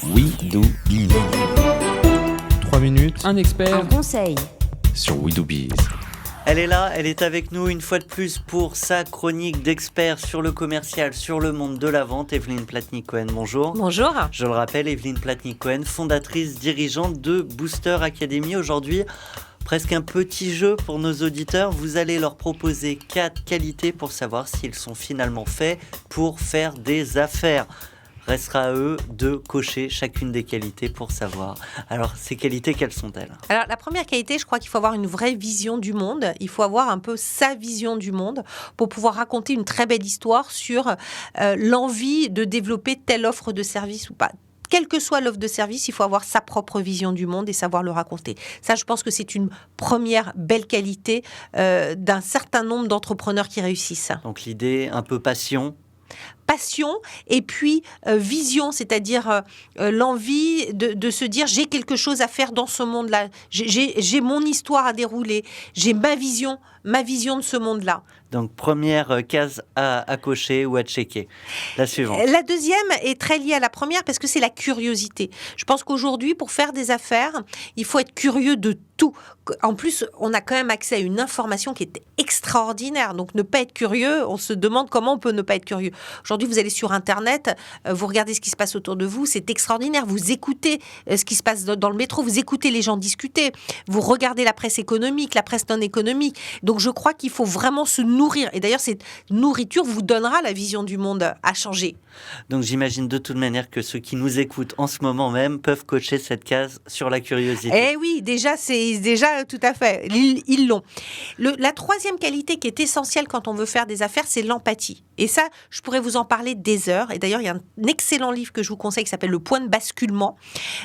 We Do Biz. 3 minutes Un expert. Un conseil. sur We Do Biz. Elle est là, elle est avec nous une fois de plus pour sa chronique d'expert sur le commercial, sur le monde de la vente. Evelyne Platnik-Cohen, bonjour. Bonjour. Je le rappelle, Evelyne Platnik-Cohen, fondatrice, dirigeante de Booster Academy. Aujourd'hui, presque un petit jeu pour nos auditeurs. Vous allez leur proposer 4 qualités pour savoir s'ils sont finalement faits pour faire des affaires. Restera à eux de cocher chacune des qualités pour savoir. Alors, ces qualités, quelles sont-elles ? Alors, la première qualité, je crois qu'il faut avoir une vraie vision du monde. Il faut avoir un peu sa vision du monde pour pouvoir raconter une très belle histoire sur l'envie de développer telle offre de service ou pas. Quelle que soit l'offre de service, il faut avoir sa propre vision du monde et savoir le raconter. Ça, je pense que c'est une première belle qualité d'un certain nombre d'entrepreneurs qui réussissent. Donc, l'idée, un peu passion. Passion et puis vision, c'est-à-dire l'envie de se dire j'ai quelque chose à faire dans ce monde-là, j'ai mon histoire à dérouler, j'ai ma vision de ce monde-là. Donc, première case à cocher ou à checker. La suivante. La deuxième est très liée à la première parce que c'est la curiosité. Je pense qu'aujourd'hui, pour faire des affaires, il faut être curieux de tout. En plus, on a quand même accès à une information qui est extraordinaire. Donc, ne pas être curieux, on se demande comment on peut ne pas être curieux. Aujourd'hui, vous allez sur Internet, vous regardez ce qui se passe autour de vous, c'est extraordinaire. Vous écoutez ce qui se passe dans le métro, vous écoutez les gens discuter, vous regardez la presse économique, la presse non économique. Donc, je crois qu'il faut vraiment se nourrir. Et d'ailleurs, cette nourriture vous donnera la vision du monde à changer. Donc, j'imagine de toute manière que ceux qui nous écoutent en ce moment même peuvent cocher cette case sur la curiosité. Eh oui, déjà tout à fait. Ils l'ont. La troisième qualité qui est essentielle quand on veut faire des affaires, c'est l'empathie. Et ça, je pourrais vous en parler des heures. Et d'ailleurs, il y a un excellent livre que je vous conseille qui s'appelle Le point de basculement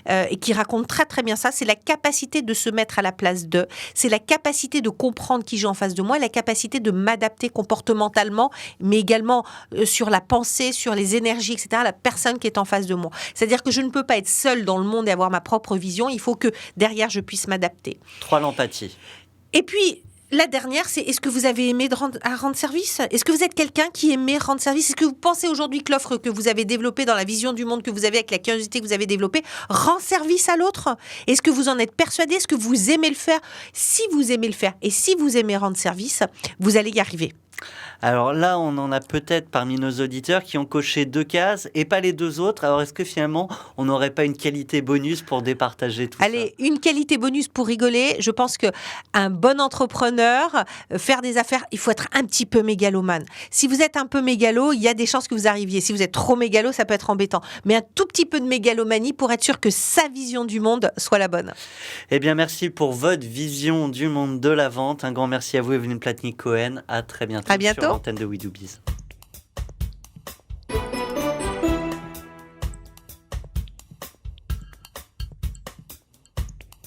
et qui raconte très très bien ça. C'est la capacité de se mettre à la place d'eux. C'est la capacité de comprendre qui j'ai en face de moi, la capacité de m'adapter comportementalement, mais également sur la pensée, sur les énergies, etc. La personne qui est en face de moi. C'est-à-dire que je ne peux pas être seule dans le monde et avoir ma propre vision. Il faut que derrière, je puisse m'adapter. 3, l'empathie. Et puis, la dernière, c'est est-ce que vous avez aimé rendre service ? Est-ce que vous êtes quelqu'un qui aimait rendre service ? Est-ce que vous pensez aujourd'hui que l'offre que vous avez développée dans la vision du monde que vous avez avec la curiosité que vous avez développée rend service à l'autre ? Est-ce que vous en êtes persuadé ? Est-ce que vous aimez le faire ? Si vous aimez le faire et si vous aimez rendre service, vous allez y arriver. Alors là, on en a peut-être parmi nos auditeurs qui ont coché 2 cases et pas les 2 autres. Alors, est-ce que finalement, on n'aurait pas une qualité bonus pour départager tout ça ? Allez, une qualité bonus pour rigoler. Je pense qu'un bon entrepreneur, faire des affaires, il faut être un petit peu mégalomane. Si vous êtes un peu mégalo, il y a des chances que vous arriviez. Si vous êtes trop mégalo, ça peut être embêtant. Mais un tout petit peu de mégalomanie pour être sûr que sa vision du monde soit la bonne. Eh bien, merci pour votre vision du monde de la vente. Un grand merci à vous, Evelyne Platnik-Cohen. À très bientôt, À bientôt. sur l'antenne de We Do Biz.